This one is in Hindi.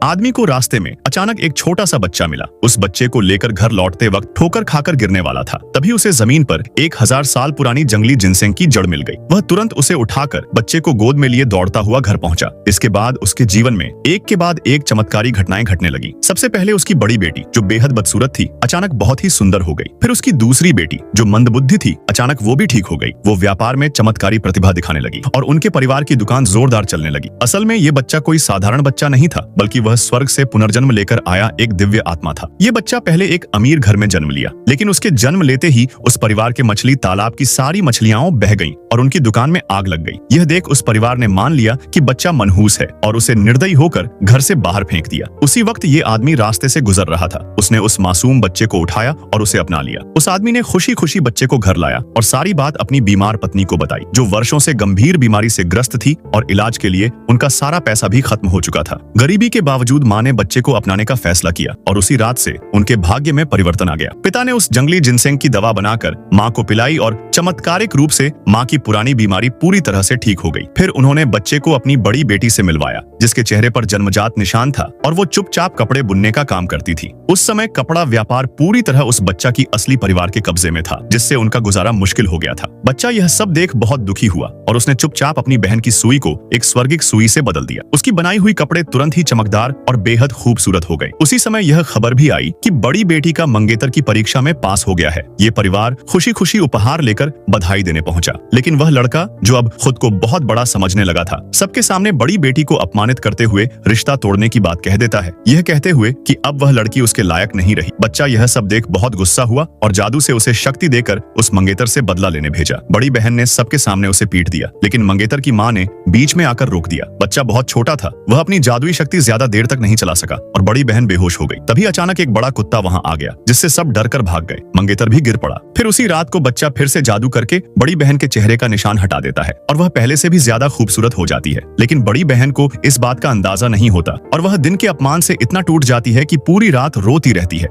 आदमी को रास्ते में अचानक एक छोटा सा बच्चा मिला। उस बच्चे को लेकर घर लौटते वक्त ठोकर खाकर गिरने वाला था। तभी उसे जमीन पर 1000 साल पुरानी जंगली जिनसेंग की जड़ मिल गई। वह तुरंत उसे उठाकर बच्चे को गोद में लिए दौड़ता हुआ घर पहुंचा। इसके बाद उसके जीवन में एक के बाद एक चमत्कारी घटनाएं घटने लगी। सबसे पहले उसकी बड़ी बेटी, जो बेहद बदसूरत थी, अचानक बहुत ही सुंदर हो गई। फिर उसकी दूसरी बेटी, जो मंदबुद्धि थी, अचानक वो भी ठीक हो गई। वो व्यापार में चमत्कारी प्रतिभा दिखाने लगी और उनके परिवार की दुकान जोरदार चलने लगी। असल में ये बच्चा कोई साधारण बच्चा नहीं था, बल्कि वह स्वर्ग से पुनर्जन्म लेकर आया एक दिव्य आत्मा था। ये बच्चा पहले एक अमीर घर में जन्म लिया, लेकिन उसके जन्म लेते ही उस परिवार के मछली तालाब की सारी मछलियां बह गईं और उनकी दुकान में आग लग गई। यह देख उस परिवार ने मान लिया कि बच्चा मनहूस है और उसे निर्दयी होकर घर से बाहर फेंक दिया। उसी वक्त ये आदमी रास्ते से गुजर रहा था। उसने उस मासूम बच्चे को उठाया और उसे अपना लिया। उस आदमी ने खुशी खुशी बच्चे को घर लाया और सारी बात अपनी बीमार पत्नी को बताई, जो वर्षों से गंभीर बीमारी से ग्रस्त थी और इलाज के लिए उनका सारा पैसा भी खत्म हो चुका था। गरीबी के बावजूद माँ ने बच्चे को अपनाने का फैसला किया और उसी रात से उनके भाग्य में परिवर्तन आ गया। पिता ने उस जंगली जिनसेंग की दवा बनाकर माँ को पिलाई और चमत्कारिक रूप से माँ की पुरानी बीमारी पूरी तरह से ठीक हो गई। फिर उन्होंने बच्चे को अपनी बड़ी बेटी से मिलवाया, जिसके चेहरे पर जन्मजात निशान था और वो चुपचाप कपड़े बुनने का काम करती थी। उस समय कपड़ा व्यापार पूरी तरह उस बच्चा की असली परिवार के कब्जे में था, जिससे उनका गुजारा मुश्किल हो गया था। बच्चा यह सब देख बहुत दुखी हुआ और उसने चुपचाप अपनी बहन की सुई को एक स्वर्गिक सुई से बदल दिया। उसकी बनाई हुई कपड़े तुरंत ही चमकदार और बेहद खूबसूरत हो गए। उसी समय यह खबर भी आई कि बड़ी बेटी का मंगेतर की परीक्षा में पास हो गया है। ये परिवार खुशी खुशी उपहार लेकर बधाई देने पहुंचा, लेकिन वह लड़का, जो अब खुद को बहुत बड़ा समझने लगा था, सबके सामने बड़ी बेटी को अपमानित करते हुए रिश्ता तोड़ने की बात कह देता है, यह कहते हुए कि अब वह लड़की उसके लायक नहीं रही। बच्चा यह सब देख बहुत गुस्सा हुआ और जादू से उसे शक्ति देकर उस मंगेतर से बदला लेने भेजा। बड़ी बहन ने सबके सामने उसे पीट दिया, लेकिन मंगेतर की माँ ने बीच में आकर रोक दिया। बच्चा बहुत छोटा था, वह अपनी जादुई शक्ति ज्यादा देर तक नहीं चला सका और बड़ी बहन बेहोश हो गई। तभी अचानक एक बड़ा कुत्ता वहां आ गया, जिससे सब डरकर भाग गए। मंगेतर भी गिर पड़ा। फिर उसी रात को बच्चा फिर से जादू करके बड़ी बहन के चेहरे का निशान हटा देता है और वह पहले से भी ज्यादा खूबसूरत हो जाती है। लेकिन बड़ी बहन को इस बात का अंदाजा नहीं होता और वह दिन के अपमान से इतना टूट जाती है कि पूरी रात रोती रहती है।